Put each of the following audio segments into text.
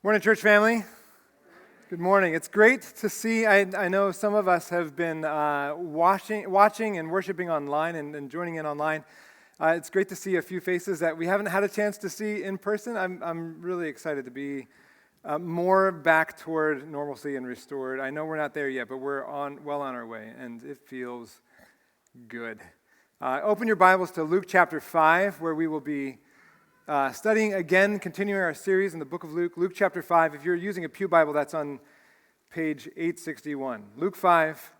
Morning, church family. Good morning. It's great to see. I know some of us have been watching and worshiping online and joining in online. It's great to see a few faces that we haven't had a chance to see in person. I'm really excited to be more back toward normalcy and restored. I know we're not there yet, but we're well on our way, and it feels good. Open your Bibles to Luke chapter 5, where we will be studying again, continuing our series in the book of Luke. Luke chapter 5. If you're using a pew Bible, that's on page 861. Luke 5,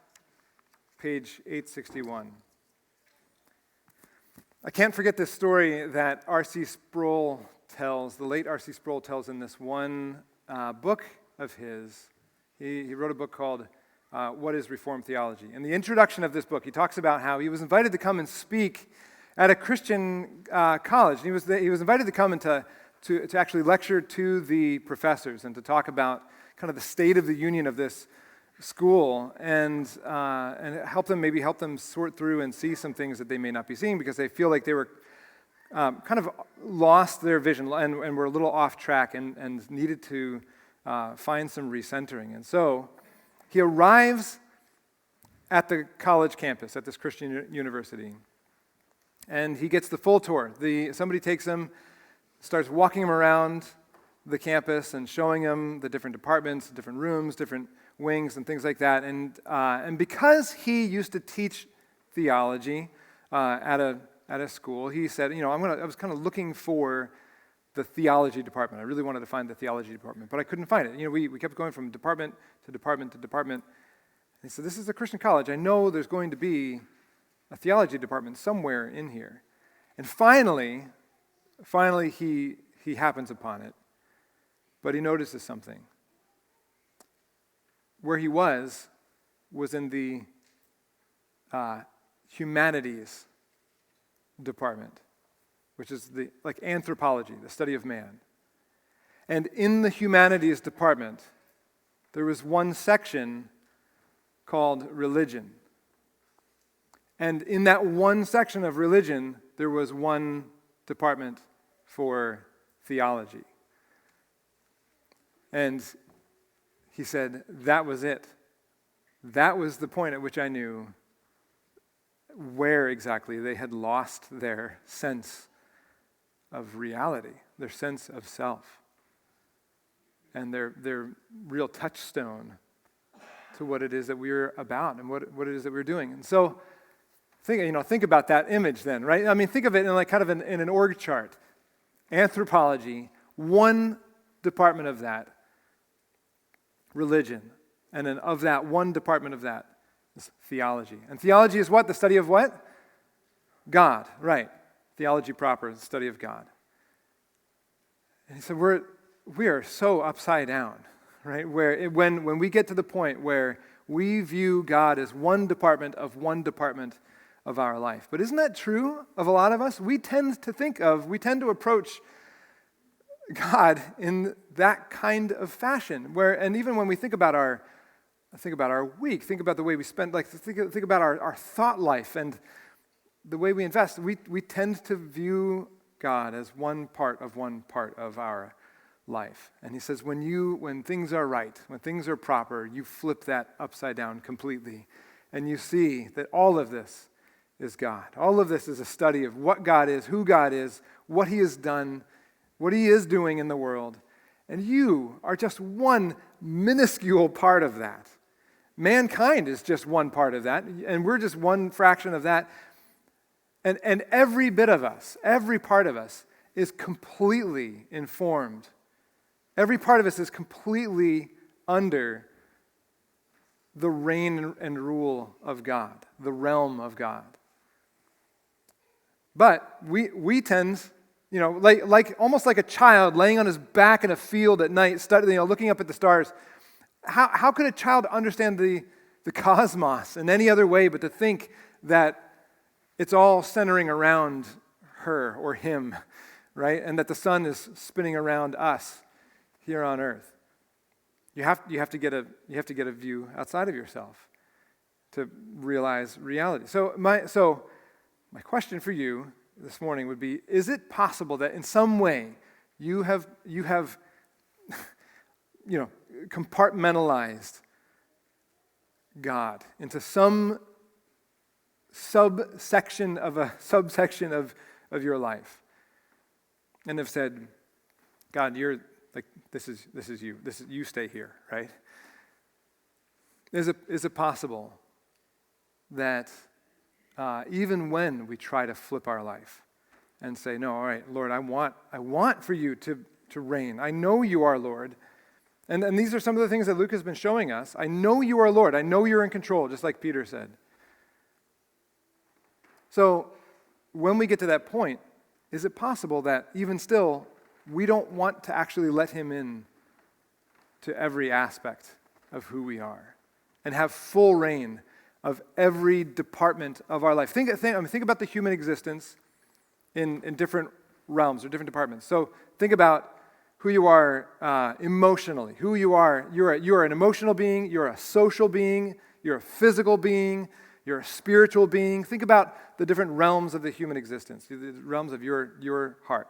page 861. I can't forget this story that R.C. Sproul tells, the late R.C. Sproul tells in this one book of his. He wrote a book called What is Reformed Theology? In the introduction of this book, he talks about how he was invited to come and speak at a Christian college. He was invited to come and to actually lecture to the professors and to talk about kind of the state of the union of this school and help them sort through and see some things that they may not be seeing because they feel like they were kind of lost their vision and were a little off track and needed to find some recentering. And so he arrives at the college campus at this Christian university. And he gets the full tour. Somebody takes him, starts walking him around the campus and showing him the different departments, different rooms, different wings, and things like that. And because he used to teach theology at a school, he said, I was kind of looking for the theology department. I really wanted to find the theology department, but I couldn't find it. We kept going from department to department to department. And he said, this is a Christian college. I know there's going to be a theology department somewhere in here. And finally he happens upon it. But he notices something. Where he was in the humanities department, which is like anthropology, the study of man. And in the humanities department, there was one section called religion. And in that one section of religion, there was one department for theology. And he said, that was it. That was the point at which I knew where exactly they had lost their sense of reality, their sense of self, and their real touchstone to what it is that we're about and what it is that we're doing. And so, think about that image then, right? I mean, think of it in in an org chart. Anthropology, one department of that, religion, and then of that, one department of that is theology. And theology is what? The study of what? God, right. Theology proper is the study of God. And he said, we are so upside down, right? When we get to the point where we view God as one department of our life. But isn't that true of a lot of us? We tend to approach God in that kind of fashion. And even when we think about our week, think about the way we spend, think about our thought life and the way we invest, we tend to view God as one part of our life. And he says, when things are right, when things are proper, you flip that upside down completely, and you see that all of this is God. All of this is a study of what God is, who God is, what he has done, what he is doing in the world. And you are just one minuscule part of that. Mankind is just one part of that, and we're just one fraction of that. And every bit of us, every part of us is completely informed. Every part of us is completely under the reign and rule of God, the realm of God. But we tend, almost like a child laying on his back in a field at night, looking up at the stars. How could a child understand the cosmos in any other way but to think that it's all centering around her or him, right? And that the sun is spinning around us here on earth. You have to get a view outside of yourself to realize reality. So my question for you this morning would be, is it possible that in some way you have compartmentalized God into some subsection of your life, and have said, God, you're like, this is you. You stay here, right? Is it possible that even when we try to flip our life and say, no, all right, Lord, I want for you to reign. I know you are Lord. And these are some of the things that Luke has been showing us. I know you are Lord. I know you're in control, just like Peter said. So when we get to that point, is it possible that even still, we don't want to actually let him in to every aspect of who we are and have full reign of every department of our life? Think about the human existence in different realms or different departments. So think about who you are emotionally, who you are. You're an emotional being, you're a social being, you're a physical being, you're a spiritual being. Think about the different realms of the human existence, the realms of your heart.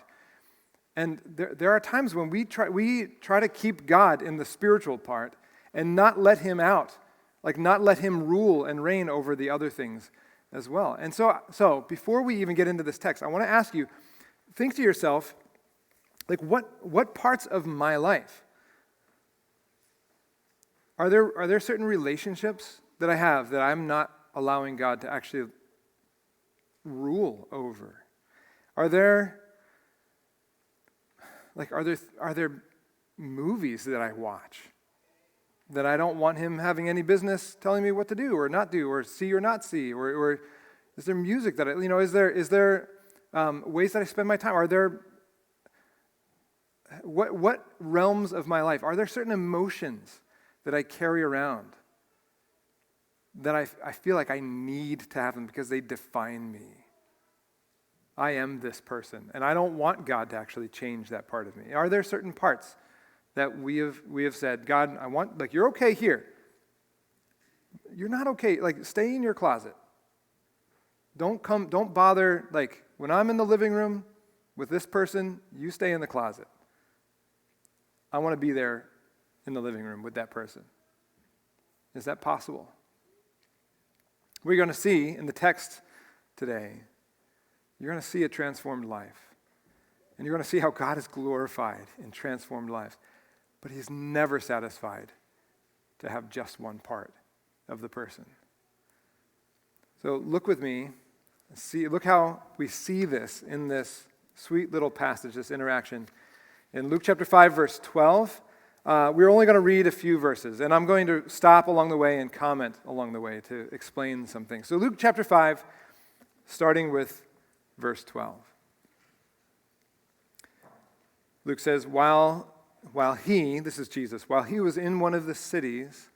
And there are times when we try to keep God in the spiritual part and not let him out, like not let him rule and reign over the other things as well. And so before we even get into this text, I want to ask you, think to yourself, like what parts of my life are there certain relationships that I have that I'm not allowing God to actually rule over? Are there movies that I watch that I don't want him having any business telling me what to do or not do or see or not see? Or is there music that is there ways that I spend my time? Are there what realms of my life? Are there certain emotions that I carry around that I feel like I need to have them because they define me? I am this person, and I don't want God to actually change that part of me. Are there certain parts that we have said, God, I want, like, you're okay here. You're not okay. Like, stay in your closet. Don't bother, like, when I'm in the living room with this person, you stay in the closet. I want to be there in the living room with that person. Is that possible? We're going to see in the text today, you're going to see a transformed life. And you're going to see how God is glorified in transformed lives. But he's never satisfied to have just one part of the person. So look with me. Look how we see this in this sweet little passage, this interaction. In Luke chapter 5, verse 12, we're only going to read a few verses. And I'm going to stop along the way and comment along the way to explain some things. So Luke chapter 5, starting with verse 12. Luke says, while he, this is Jesus, while he was in one of the cities,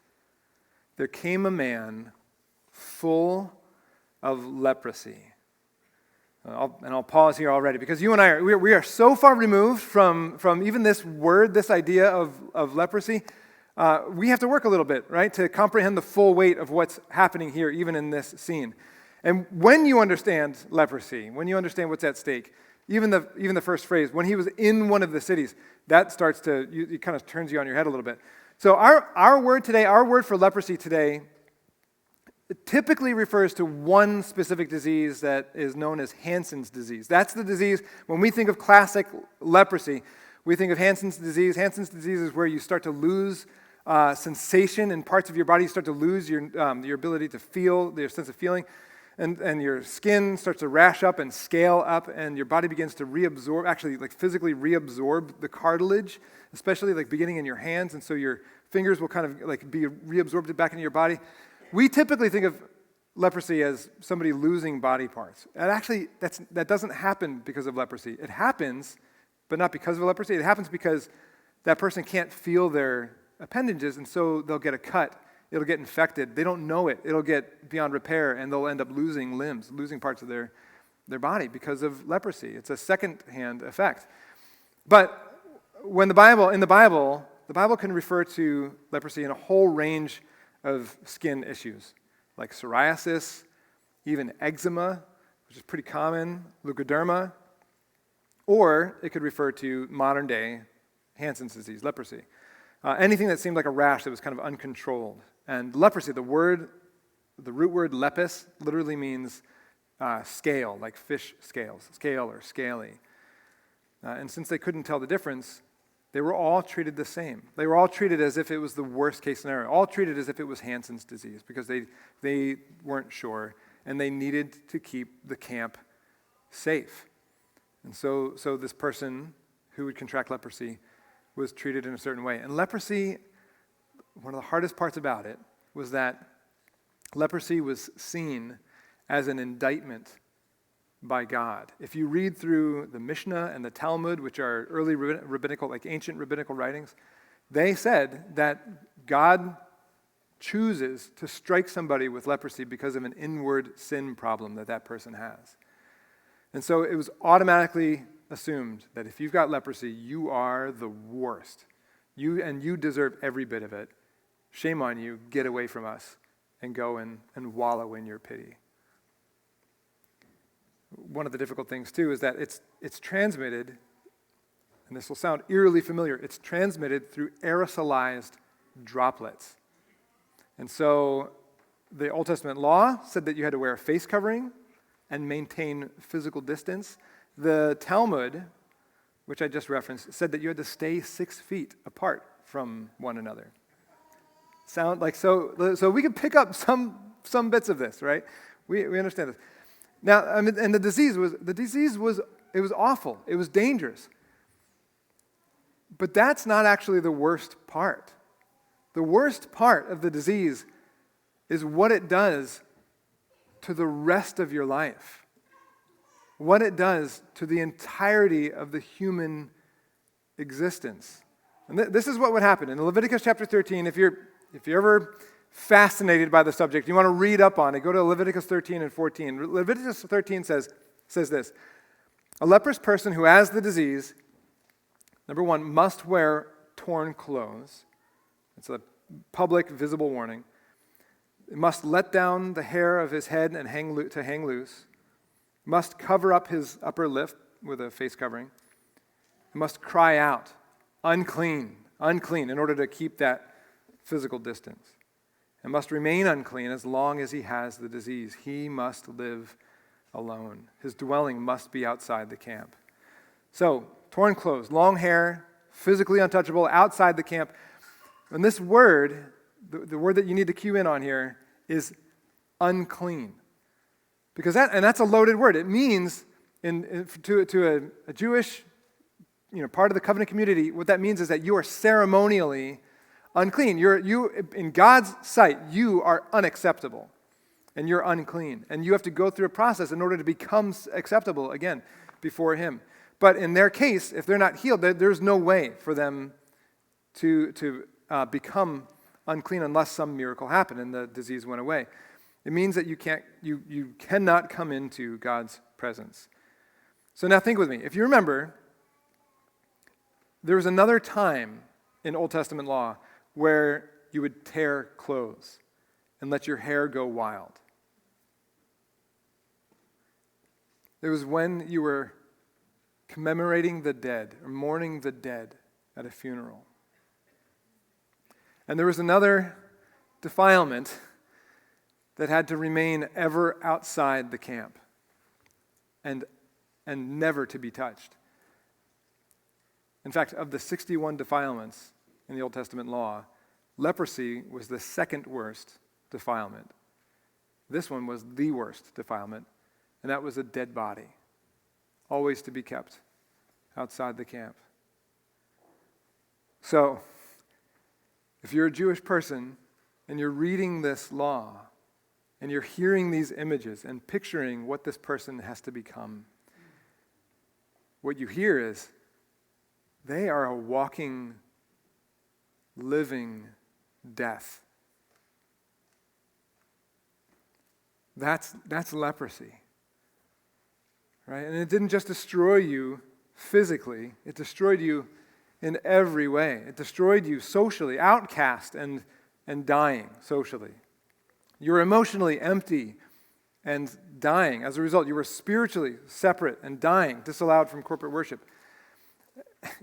there came a man full of leprosy. I'll pause here already because you and I we are so far removed from even this word, this idea of leprosy. We have to work a little bit, right, to comprehend the full weight of what's happening here, even in this scene. And when you understand leprosy, when you understand what's at stake, even the first phrase, when he was in one of the cities, that starts to, it kind of turns you on your head a little bit. So our word today, our word for leprosy today, it typically refers to one specific disease that is known as Hansen's disease. That's the disease, when we think of classic leprosy, we think of Hansen's disease. Hansen's disease is where you start to lose sensation in parts of your body. You start to lose your ability to feel, your sense of feeling. And your skin starts to rash up and scale up, and your body begins to reabsorb, actually like physically reabsorb the cartilage, especially like beginning in your hands, and so your fingers will kind of like be reabsorbed back into your body. We typically think of leprosy as somebody losing body parts. And actually, that doesn't happen because of leprosy. It happens, but not because of leprosy. It happens because that person can't feel their appendages, and so they'll get a cut. It'll get infected. They don't know it. It'll get beyond repair, and they'll end up losing limbs, losing parts of their body because of leprosy. It's a second-hand effect. But in the Bible can refer to leprosy in a whole range of skin issues, like psoriasis, even eczema, which is pretty common, leukoderma, or it could refer to modern-day Hansen's disease, leprosy. anything that seemed like a rash that was kind of uncontrolled. And leprosy, the root word lepis, literally means scale, like fish scales, scale or scaly. And since they couldn't tell the difference, they were all treated the same. They were all treated as if it was the worst case scenario, all treated as if it was Hansen's disease, because they weren't sure, and they needed to keep the camp safe. And so this person who would contract leprosy was treated in a certain way. And leprosy, one of the hardest parts about it was that leprosy was seen as an indictment by God. If you read through the Mishnah and the Talmud, which are early rabbinical, like ancient rabbinical writings, they said that God chooses to strike somebody with leprosy because of an inward sin problem that person has. And so it was automatically assumed that if you've got leprosy, you are the worst. You deserve every bit of it. Shame on you, get away from us and go and wallow in your pity. One of the difficult things, too, is that it's transmitted, and this will sound eerily familiar, it's transmitted through aerosolized droplets. And so the Old Testament law said that you had to wear a face covering and maintain physical distance. The Talmud, which I just referenced, said that you had to stay 6 feet apart from one another. Sound like so we can pick up some bits of this, right? We understand this. Now, I mean, and the disease was awful. It was dangerous. But that's not actually the worst part. The worst part of the disease is what it does to the rest of your life. What it does to the entirety of the human existence. And this is what would happen. In Leviticus chapter 13, if you're ever fascinated by the subject, you want to read up on it, go to Leviticus 13 and 14. Leviticus 13 says this: a leprous person who has the disease, number one, must wear torn clothes. It's a public, visible warning. It must let down the hair of his head and hang loose. Must cover up his upper lip with a face covering. It must cry out, unclean, unclean, in order to keep that physical distance. And must remain unclean as long as he has the disease. He must live alone. His dwelling must be outside the camp. So, torn clothes, long hair, physically untouchable, outside the camp. And this word, the word that you need to cue in on here, is unclean. Because that's a loaded word. It means, to a Jewish part of the covenant community, what that means is that you are ceremonially unclean. You in God's sight, you are unacceptable, and you're unclean, and you have to go through a process in order to become acceptable again before Him. But in their case, if they're not healed, there's no way for them to become unclean unless some miracle happened and the disease went away. It means that you cannot come into God's presence. So now think with me. If you remember, there was another time in Old Testament law where you would tear clothes and let your hair go wild. It was when you were commemorating the dead or mourning the dead at a funeral. And there was another defilement that had to remain ever outside the camp and never to be touched. In fact, of the 61 defilements in the Old Testament law, leprosy was the second worst defilement. This one was the worst defilement, and that was a dead body, always to be kept outside the camp. So, if you're a Jewish person and you're reading this law and you're hearing these images and picturing what this person has to become, what you hear is they are a walking, living death. That's leprosy, right? And it didn't just destroy you physically, it destroyed you in every way. It destroyed you socially, outcast and dying socially. You were emotionally empty and dying. As a result, you were spiritually separate and dying, disallowed from corporate worship.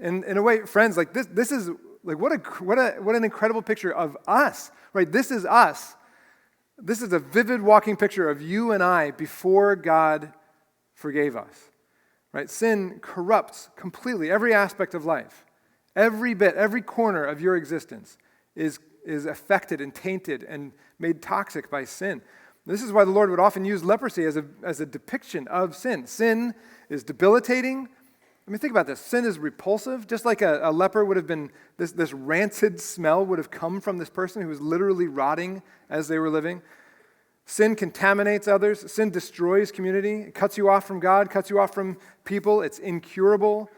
And in a way, friends, like this is Like what an incredible picture of us, right? This is us. This is a vivid walking picture of you and I before God forgave us, right? Sin corrupts completely every aspect of life. Every bit, every corner of your existence is affected and tainted and made toxic by sin. This is why the Lord would often use leprosy as a depiction of sin. Sin is debilitating. I mean, think about this. Sin is repulsive. Just like a leper would have been, this rancid smell would have come from this person who was literally rotting as they were living. Sin contaminates others. Sin destroys community. It cuts you off from God, cuts you off from people. It's incurable.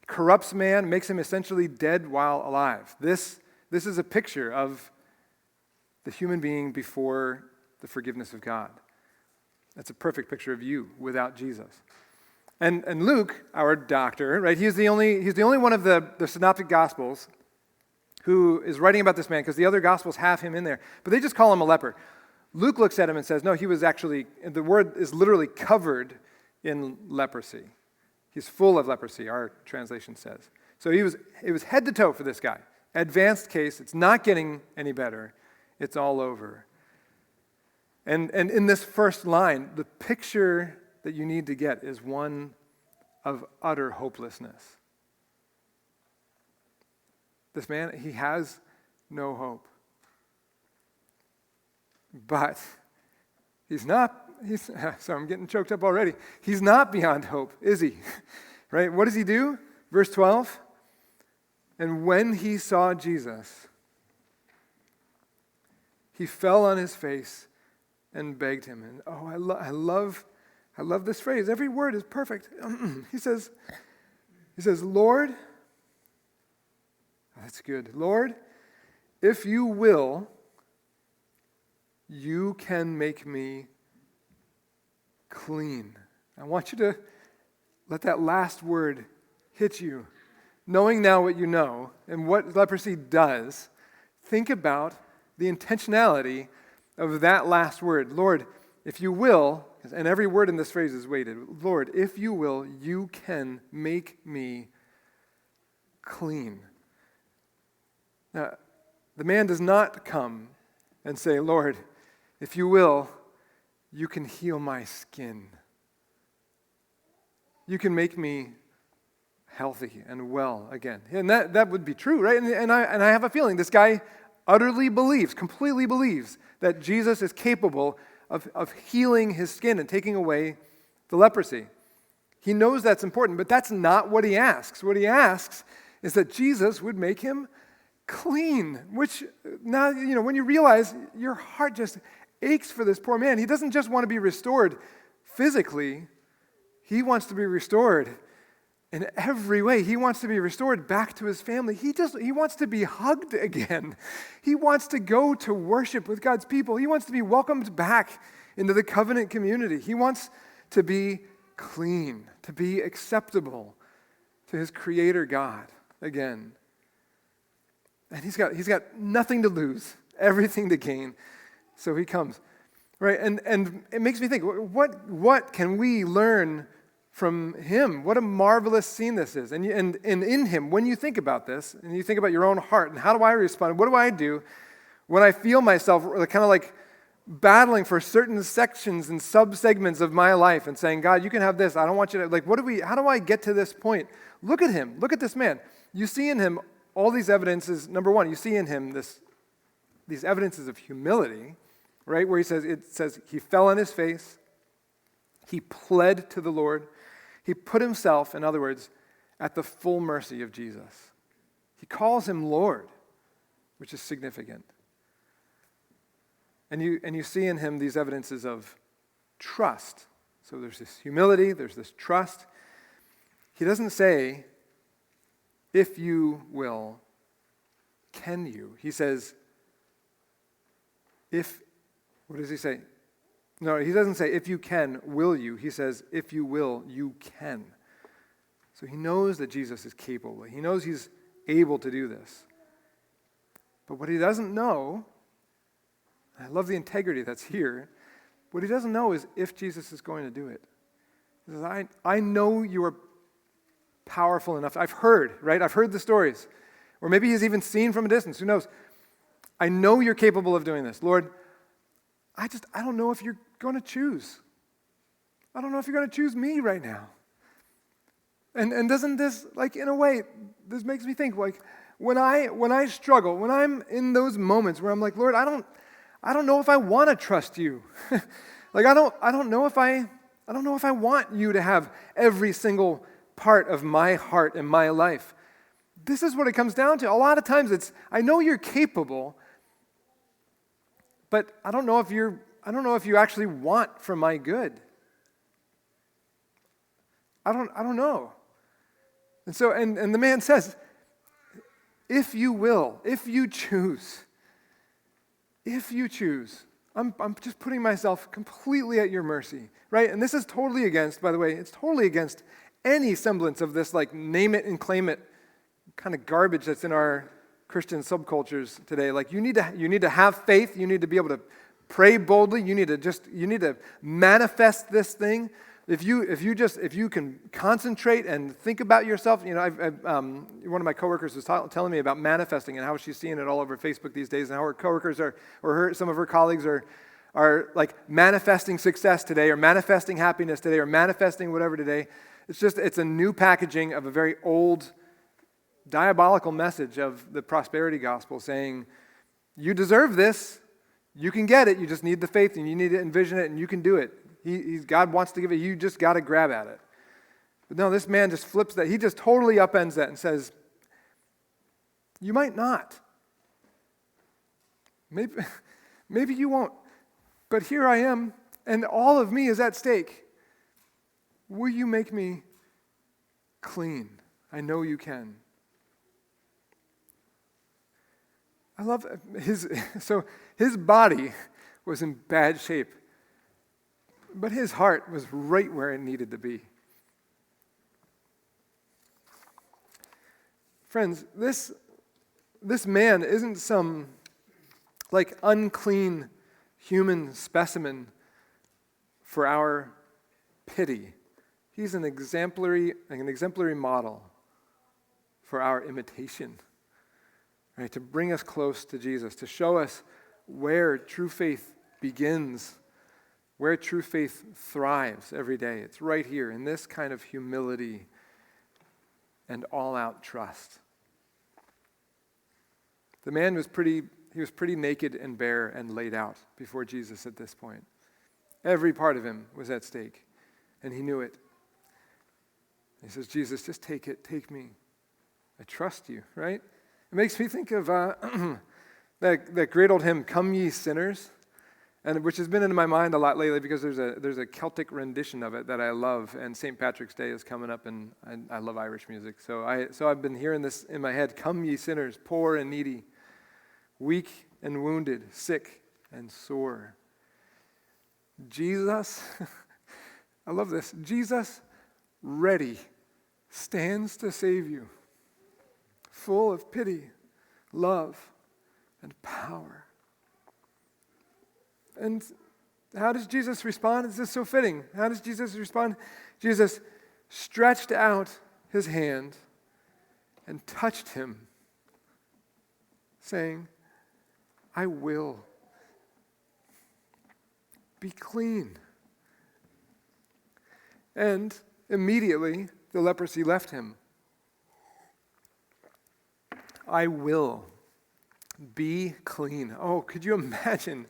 Corrupts man, makes him essentially dead while alive. This is a picture of the human being before the forgiveness of God. That's a perfect picture of you without Jesus. And Luke, our doctor, right? He's the only one of the synoptic gospels who is writing about this man, because the other gospels have him in there, but they just call him a leper. Luke looks at him and says, no, he was actually, the word is literally covered in leprosy. He's full of leprosy, our translation says. So it was head to toe for this guy. Advanced case, it's not getting any better. It's all over. And in this first line, the picture that you need to get is one of utter hopelessness. This man, he has no hope. But sorry, I'm getting choked up already. He's not beyond hope, is he? Right? What does he do? Verse 12. And when he saw Jesus, he fell on his face and begged him. And I love this phrase. Every word is perfect. He says, Lord, that's good. Lord, if you will, you can make me clean. I want you to let that last word hit you. Knowing now what you know and what leprosy does, think about the intentionality of that last word. Lord, if you will, and every word in this phrase is weighted. Lord, if you will, you can make me clean. Now, the man does not come and say, Lord, if you will, you can heal my skin. You can make me healthy and well again. And that would be true, right? And I have a feeling this guy utterly believes, completely believes that Jesus is capable of healing his skin and taking away the leprosy. He knows that's important, but that's not what he asks. What he asks is that Jesus would make him clean, which now, when you realize your heart just aches for this poor man. He doesn't just want to be restored physically. He wants to be restored in every way. He wants to be restored back to his family. He wants to be hugged again. He wants to go to worship with God's people. He wants to be welcomed back into the covenant community. He wants to be clean, to be acceptable to his creator God again. And he's got nothing to lose, everything to gain. So he comes, right? And it makes me think, what can we learn from him? What a marvelous scene this is. And in him, when you think about this, and you think about your own heart, and how do I respond? What do I do when I feel myself kind of like battling for certain sections and subsegments of my life and saying, God, you can have this. I don't want you to, how do I get to this point? Look at him. Look at this man. You see in him all these evidences. Number one, you see in him these evidences of humility, right? Where it says he fell on his face. He pled to the Lord. He put himself, in other words, at the full mercy of Jesus. He calls him Lord, which is significant. And you see in him these evidences of trust. So there's this humility, there's this trust. He doesn't say, if you will, can you? He says, what does he say? No, he doesn't say, if you can, will you? He says, if you will, you can. So he knows that Jesus is capable. He knows he's able to do this. But what he doesn't know, I love the integrity that's here, what he doesn't know is if Jesus is going to do it. He says, I know you are powerful enough. I've heard the stories Or maybe he's even seen from a distance. Who knows? I know you're capable of doing this. Lord, I don't know if you're going to choose. I don't know if you're going to choose me right now. And doesn't this, like, in a way, this makes me think, like, when I struggle, when I'm in those moments where I'm like, Lord, I don't know if I want to trust you. Like, I don't know if I want you to have every single part of my heart and my life. This is what it comes down to. A lot of times it's, I know you're capable, but I don't know if you actually want for my good. I don't know. And so, and the man says, if you will, if you choose, I'm just putting myself completely at your mercy, right? And this is totally against, by the way, it's totally against any semblance of this, like, name it and claim it kind of garbage that's in our Christian subcultures today. Like, you need to have faith. You need to be able to pray boldly. You need to manifest this thing. If you can concentrate and think about yourself, one of my coworkers was telling me about manifesting and how she's seeing it all over Facebook these days, and how her coworkers some of her colleagues are like manifesting success today, or manifesting happiness today, or manifesting whatever today. It's a new packaging of a very old, diabolical message of the prosperity gospel, saying, you deserve this, you can get it, you just need the faith, and you need to envision it, and you can do it. God wants to give it, you just got to grab at it. But no, this man just flips that. He just totally upends that and says, you might not. Maybe you won't. But here I am, and all of me is at stake. Will you make me clean? I know you can. I love his body was in bad shape, but his heart was right where it needed to be. Friends, this man isn't some, like, unclean human specimen for our pity. He's an exemplary model for our imitation, right? To bring us close to Jesus, to show us where true faith begins, where true faith thrives every day. It's right here in this kind of humility and all-out trust. The man was pretty naked and bare and laid out before Jesus at this point. Every part of him was at stake, and he knew it. He says, Jesus, just take it, take me. I trust you, right? It makes me think of that great old hymn, Come Ye Sinners, and which has been in my mind a lot lately because there's a Celtic rendition of it that I love, and St. Patrick's Day is coming up, and I love Irish music. So I've been hearing this in my head, Come ye sinners, poor and needy, weak and wounded, sick and sore. Jesus, I love this, Jesus, ready, stands to save you, full of pity, love, and power. And how does Jesus respond? Is this so fitting? How does Jesus respond? Jesus stretched out his hand and touched him, saying, I will be clean. And immediately the leprosy left him. I will be clean. Oh, could you imagine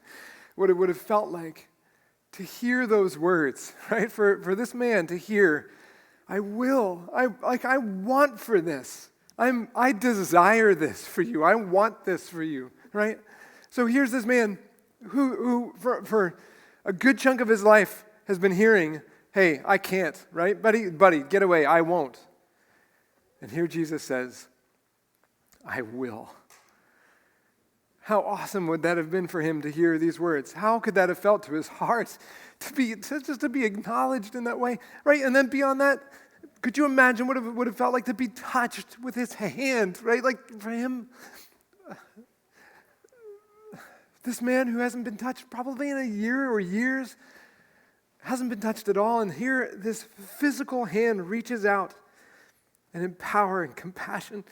what it would have felt like to hear those words, right? For this man to hear, I will. I want for this. I desire this for you. I want this for you, right? So here's this man who for a good chunk of his life has been hearing, hey, I can't, right? Buddy, get away, I won't. And here Jesus says, I will. How awesome would that have been for him to hear these words? How could that have felt to his heart to be acknowledged in that way, right? And then beyond that, could you imagine what it would have felt like to be touched with his hand, right? Like for him, this man who hasn't been touched probably in a year or years, hasn't been touched at all, and here this physical hand reaches out and in power and compassion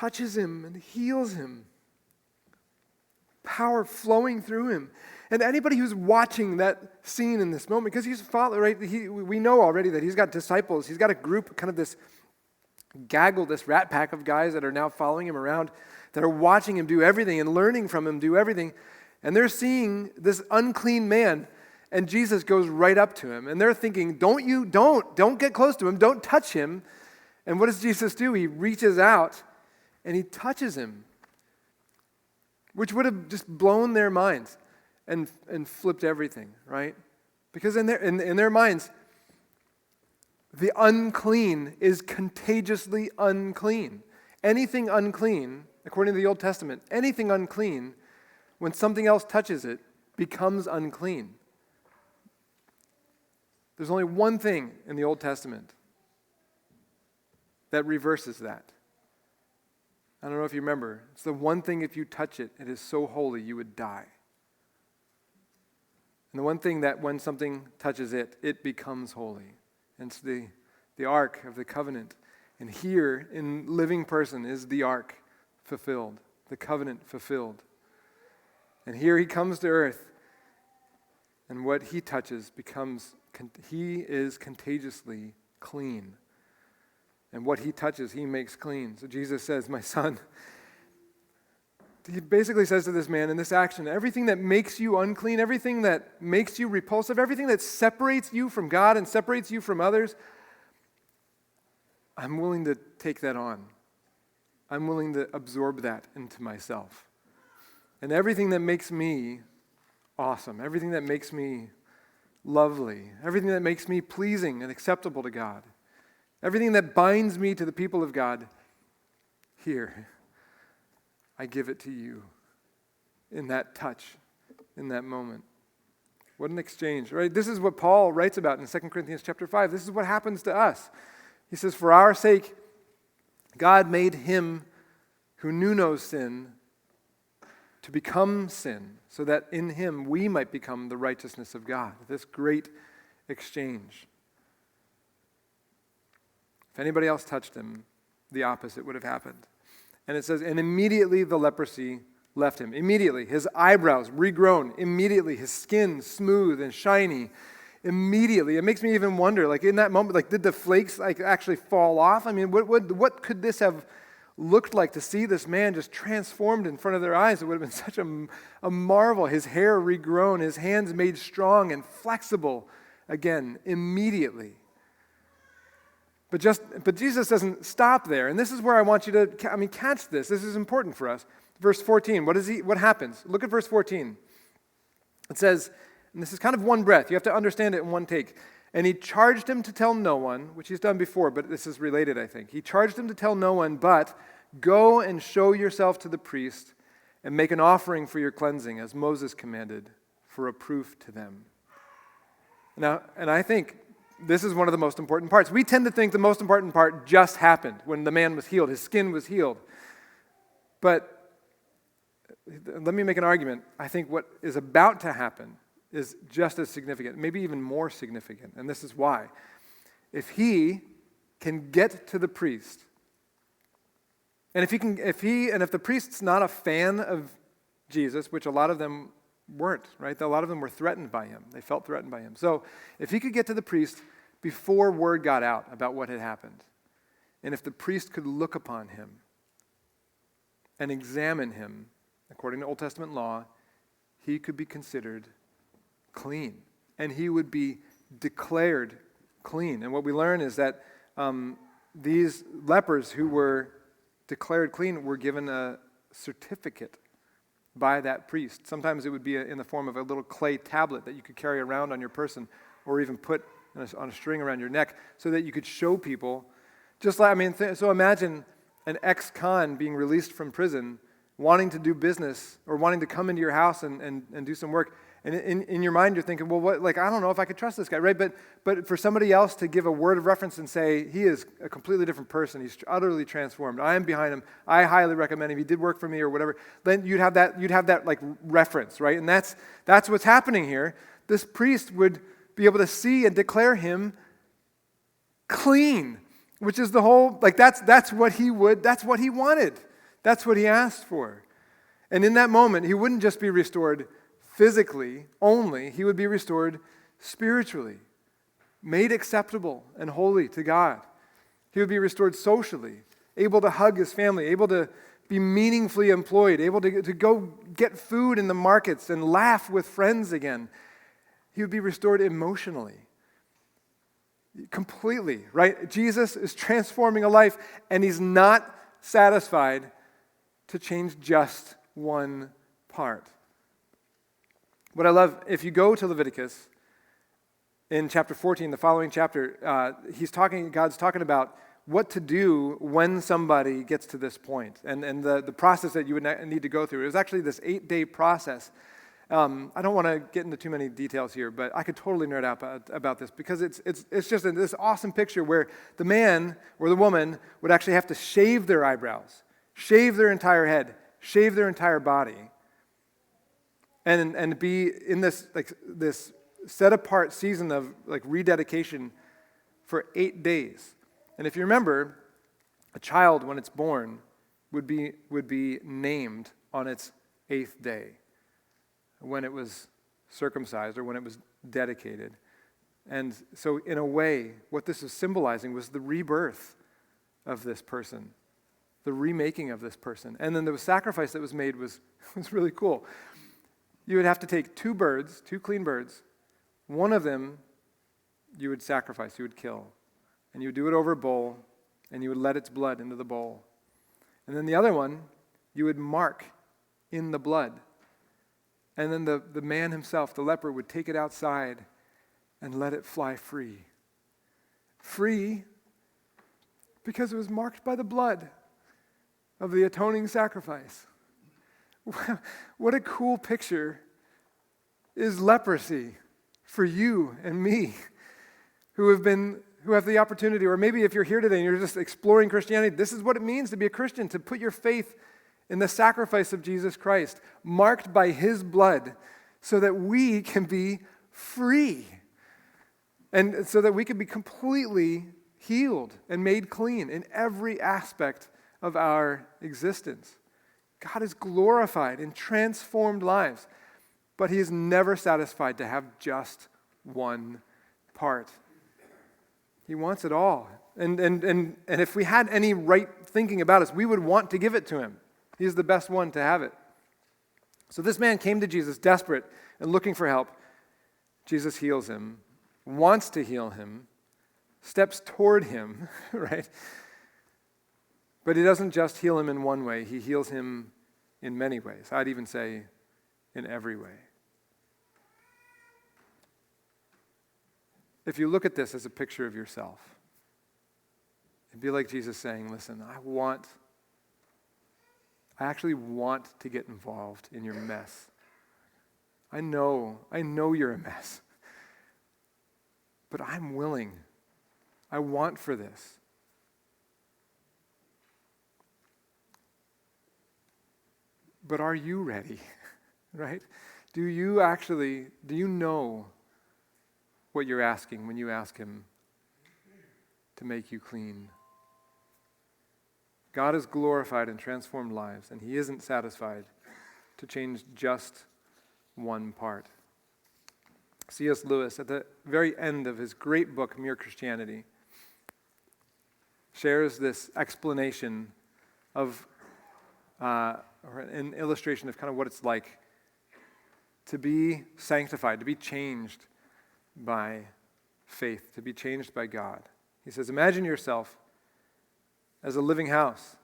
touches him and heals him. Power flowing through him. And anybody who's watching that scene in this moment, because he's a follower, right? We know already that he's got disciples. He's got a group, kind of this gaggle, this rat pack of guys that are now following him around, that are watching him do everything and learning from him do everything. And they're seeing this unclean man, and Jesus goes right up to him. And they're thinking, don't get close to him. Don't touch him. And what does Jesus do? He reaches out and he touches him, which would have just blown their minds and flipped everything, right? Because in their minds, the unclean is contagiously unclean. Anything unclean, according to the Old Testament, anything unclean, when something else touches it, becomes unclean. There's only one thing in the Old Testament that reverses that. I don't know if you remember. It's the one thing, if you touch it, it is so holy you would die. And the one thing that when something touches it, it becomes holy. And it's the Ark of the Covenant. And here in living person is the Ark fulfilled, the covenant fulfilled. And here he comes to earth, and what he touches he is contagiously clean. And what he touches, he makes clean. So Jesus says, my son, he basically says to this man in this action, everything that makes you unclean, everything that makes you repulsive, everything that separates you from God and separates you from others, I'm willing to take that on. I'm willing to absorb that into myself. And everything that makes me awesome, everything that makes me lovely, everything that makes me pleasing and acceptable to God, everything that binds me to the people of God, here, I give it to you in that touch, in that moment. What an exchange, right? This is what Paul writes about in 2 Corinthians chapter 5. This is what happens to us. He says, for our sake, God made him who knew no sin to become sin, so that in him we might become the righteousness of God. This great exchange. If anybody else touched him, the opposite would have happened. And it says, and immediately the leprosy left him. Immediately. His eyebrows regrown. Immediately. His skin smooth and shiny. Immediately. It makes me even wonder, like in that moment, like did the flakes like actually fall off? I mean, what could this have looked like to see this man just transformed in front of their eyes? It would have been such a marvel. His hair regrown. His hands made strong and flexible again, immediately. But Jesus doesn't stop there, and this is where I want you to catch this. This is important for us. Verse 14. What happens? Look at verse 14. It says, and this is kind of one breath. You have to understand it in one take. And he charged him to tell no one, which he's done before, but this is related, I think. He charged him to tell no one, but go and show yourself to the priest and make an offering for your cleansing, as Moses commanded, for a proof to them. Now, and I think this is one of the most important parts. We tend to think the most important part just happened when the man was healed. His skin was healed. But let me make an argument. I think what is about to happen is just as significant, maybe even more significant. And this is why. If he can get to the priest, and if the priest's not a fan of Jesus, which a lot of them weren't, right? A lot of them were threatened by him. They felt threatened by him. So if he could get to the priest before word got out about what had happened, and if the priest could look upon him and examine him, according to Old Testament law, he could be considered clean, and he would be declared clean. And what we learn is that these lepers who were declared clean were given a certificate by that priest. Sometimes it would be in the form of a little clay tablet that you could carry around on your person, or even put on a string around your neck, so that you could show people. So imagine an ex-con being released from prison, wanting to do business or wanting to come into your house and do some work. And in your mind, you're thinking, well, I don't know if I could trust this guy, right? But for somebody else to give a word of reference and say, he is a completely different person. He's utterly transformed. I am behind him. I highly recommend him. He did work for me or whatever. Then you'd have that like reference, right? And that's what's happening here. This priest would be able to see and declare him clean, which is the whole, that's what he wanted. That's what he asked for. And in that moment, he wouldn't just be restored physically only, he would be restored spiritually, made acceptable and holy to God. He would be restored socially, able to hug his family, able to be meaningfully employed, able to go get food in the markets and laugh with friends again. He would be restored emotionally. Completely, right? Jesus is transforming a life, and he's not satisfied to change just one part. What I love, if you go to Leviticus, in chapter 14, the following chapter, God's talking about what to do when somebody gets to this point, and the process that you would need to go through. It was actually this 8-day process. I don't want to get into too many details here, but I could totally nerd out about this because it's just this awesome picture where the man or the woman would actually have to shave their eyebrows, shave their entire head, shave their entire body, and be in this set apart season of rededication for 8 days. And if you remember, a child when it's born would be named on its 8th day, when it was circumcised or when it was dedicated. And so in a way, what this is symbolizing was the rebirth of this person, the remaking of this person. And then the sacrifice that was made was really cool. You would have to take 2 birds, 2 clean birds. One of them you would sacrifice, you would kill. And you would do it over a bowl, and you would let its blood into the bowl. And then the other one, you would mark in the blood. And then the man himself, the leper, would take it outside and let it fly free. Free because it was marked by the blood of the atoning sacrifice. What a cool picture is leprosy for you and me who have the opportunity, or maybe if you're here today and you're just exploring Christianity, this is what it means to be a Christian, to put your faith in the sacrifice of Jesus Christ, marked by his blood, so that we can be free. And so that we can be completely healed and made clean in every aspect of our existence. God is glorified in transformed lives, but he is never satisfied to have just one part. He wants it all. And if we had any right thinking about us, we would want to give it to him. He's the best one to have it. So this man came to Jesus desperate and looking for help. Jesus heals him, wants to heal him, steps toward him, right? But he doesn't just heal him in one way. He heals him in many ways. I'd even say in every way. If you look at this as a picture of yourself, it'd be like Jesus saying, listen, I actually want to get involved in your mess. I know you're a mess. But I'm willing. I want for this. But are you ready? Right? Do you know what you're asking when you ask him to make you clean? God is glorified in transformed lives, and he isn't satisfied to change just one part. C.S. Lewis, at the very end of his great book, Mere Christianity, shares this explanation of, or an illustration of kind of what it's like to be sanctified, to be changed by faith, to be changed by God. He says, imagine yourself as a living house.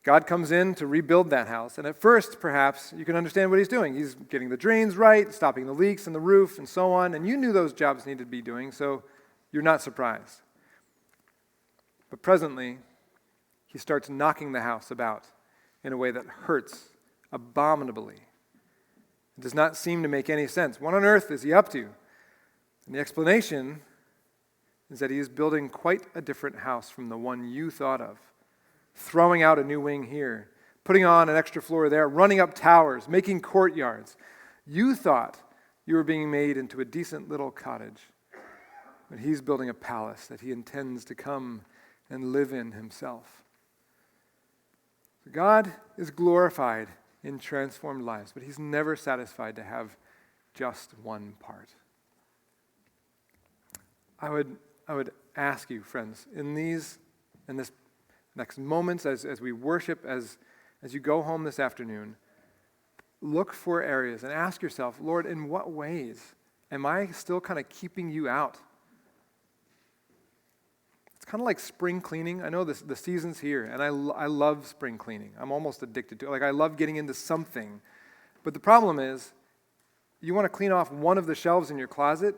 God comes in to rebuild that house, and at first, perhaps, you can understand what he's doing. He's getting the drains right, stopping the leaks in the roof, and so on, and you knew those jobs needed to be doing, so you're not surprised. But presently, he starts knocking the house about in a way that hurts abominably. It does not seem to make any sense. What on earth is he up to? And the explanation is that he is building quite a different house from the one you thought of. Throwing out a new wing here, putting on an extra floor there, running up towers, making courtyards. You thought you were being made into a decent little cottage, but he's building a palace that he intends to come and live in himself. God is glorified in transformed lives, but he's never satisfied to have just one part. I would ask you, friends, in this next moments as we worship, as you go home this afternoon, look for areas and ask yourself, Lord, in what ways am I still kind of keeping you out? It's kind of like spring cleaning. I know the season's here, and I love spring cleaning. I'm almost addicted to it. Like, I love getting into something. But the problem is, you want to clean off one of the shelves in your closet,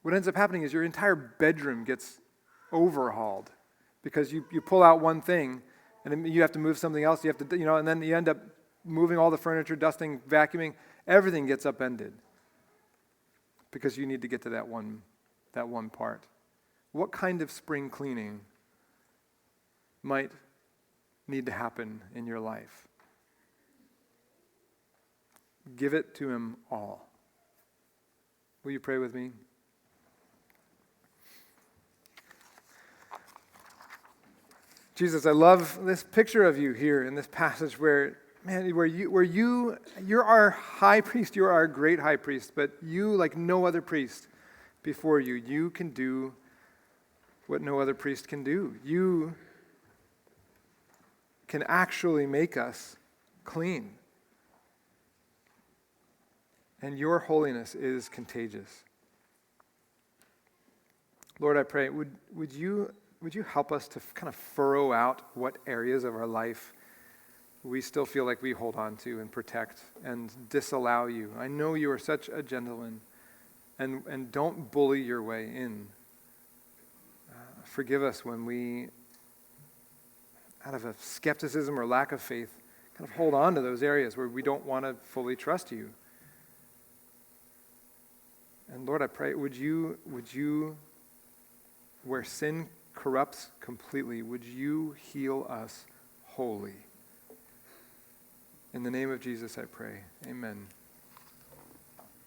what ends up happening is your entire bedroom gets overhauled because you pull out one thing, and then you have to move something else. You have to, and then you end up moving all the furniture, dusting, vacuuming. Everything gets upended because you need to get to that one part. What kind of spring cleaning might need to happen in your life? Give it to him all. Will you pray with me? Jesus, I love this picture of you here in this passage where you're our high priest, you're our great high priest, but you, like no other priest before you, you can do what no other priest can do. You can actually make us clean. And your holiness is contagious. Lord, I pray, would you help us to kind of furrow out what areas of our life we still feel like we hold on to and protect and disallow you. I know you are such a gentleman, and don't bully your way in. Forgive us when we, out of a skepticism or lack of faith, kind of hold on to those areas where we don't want to fully trust you. And Lord, I pray, would you, where sin corrupts completely, would you heal us wholly? In the name of Jesus, I pray. Amen.